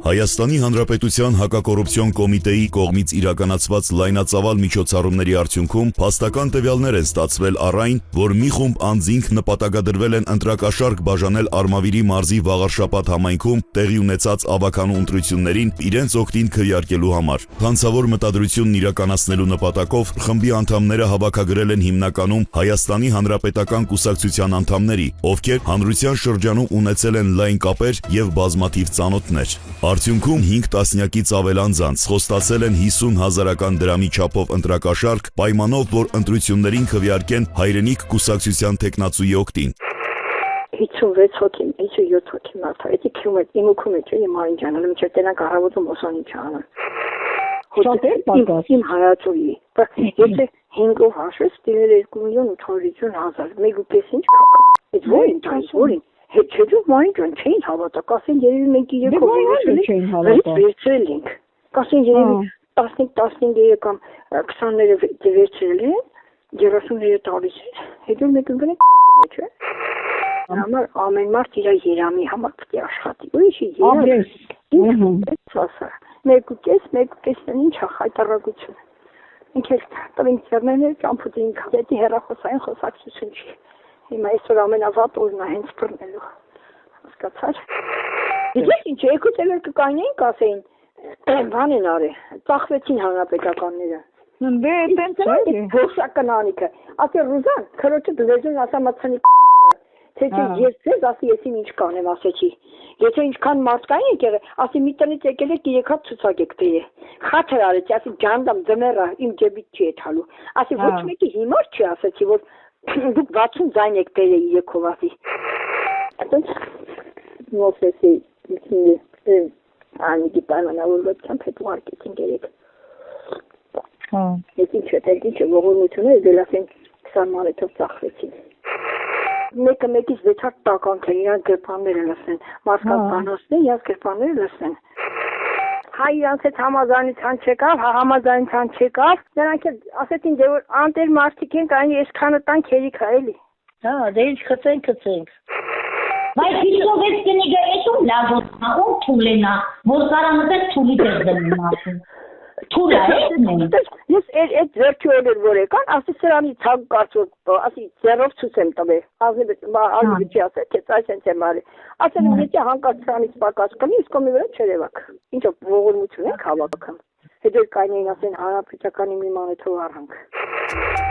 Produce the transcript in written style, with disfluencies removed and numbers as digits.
Հայաստանի Հանրապետության հակակոռուպցիոն կոմիտեի կողմից իրականացված լայնածավալ միջոցառումների արդյունքում փաստական տվյալներ են ստացվել առ այն, որ մի խումբ անձինք նպատակադրվել են ընտրակաշառք բաժանել Արմավիրի մարզի Վաղարշապատ համայնքում տեղի ունեցած ավականու ընտրություններին իրենց օգտին քվեարկելու համար։ Հանցավոր մտադրությունն իրականացնելու նպատակով խմբի անդամները հավաքագրել են հիմնականում Հայաստանի Հանրապետական կուսակցության անդամների, ովքեր հանրության շրջանում ունեցել են լայն կապեր եւ բազմաթիվ ծանոթներ։ Արդյունքում 5 տասնյակից ավել անձանց խոստացել են 50,000 դրամի չափով ընտրակաշառք պայմանով, որ ընտրություններին քվեարկեն հայրենիք կուսակցության տեխնացուի օգտին։ 56 հոգի, 57 հոգի մարդը, կիլոմետր, իմ ուքում է, իմ արինջանը, մինչև տենակ առավոտում ոսանիչ անում։ Շատ է պակաս։ Իմ հայացուի, եթե 5-ով հաշվես, դիներ 2,850,000, 1,5 ինչ կակա։ Այդ որին։ Հետո մայնջան չէին հավատա, կասեն երևի մենք չէին հավատա։ Վերցրել ենք։ Կասեն երևի 15 կամ 20-ները վերցրել են, 30-ները տալիս են, հետո մեկ ընկնեք մեջ է։ Համար ամեն մարդ իր երամի համար պետք է աշխատի։ Ուրիշի երամ։ Ասա։ 1,5 ինչ է խայտարակություն։ Ինքեր տվինք ծերները ճամփուտին կապետի հերախոսային խոսակցություն չի։ Հիմա այսօր ամենավատ օրն է հենց բռնելու, հասկացար։ Գիտես ինչ, եկուցել կկանեին կասեին, բան են արի, ծախվեցին հանրապետականները։ Դե տենց է։ Փոշական անիկը, ասի Ռուզան, քրոջը դվեզուն ասամացանի թե ես ձեզ ասի ես ինչ կանեմ ասեցի։ Եթե ինչքան մարդկային եք եղել, ասի մի տնից եկել եք 3 հատ ցուցակ եք բերել։ Խաթր արեցի, ասի ջանդամ ձմեռա իմ ջեբից չի եթալու։ Ասի ոչ մեկի հիմար չի ասեցի, որ դուք 60 ձայն եք բերել 3-ով ասի։ Այդպես նոսեսի անիկի պայմանավորվածությամբ հետ ուղարկեցին երեք։ Ես ինչ է, ողորմությունը դել ասեն 20 մանեթով ծախվեցին։ Մեկը մեկից 6 հատ տականք են, իրանք գրպանները լսեն, մարդկանց բանոսն են, իրանք գրպանները լսեն։ Հայ իրանք հետ համազանության չեկավ, համազանության չեկավ, նրանք ասեցին, դե որ անտեր մարդիկ են, կային այսքանը տան քերիք է էլի։ Հա, դե ինչ խծենք։ Բայց ինչով ես կնիգա էսում լազոտնա, ում թուլենա, որ կարամտես թուլի տես դնում ասում։ Թուլա Ես այդ ձերքի օրեր որ եկան, ասի սրանի ցակ կարծում, ասի ձեռով ցույց եմ տվել, ազնիվի ասել, թե այսենց եմ արի։ Ասել եմ, եթե հանկարծ սրանից պակաս կլինի, իսկ կոմի վրա չերևաք։ Ինչով ողորմություն եք հավաքում։ Հետո կային ասեն հանրապետականի մի մանեթով առանք։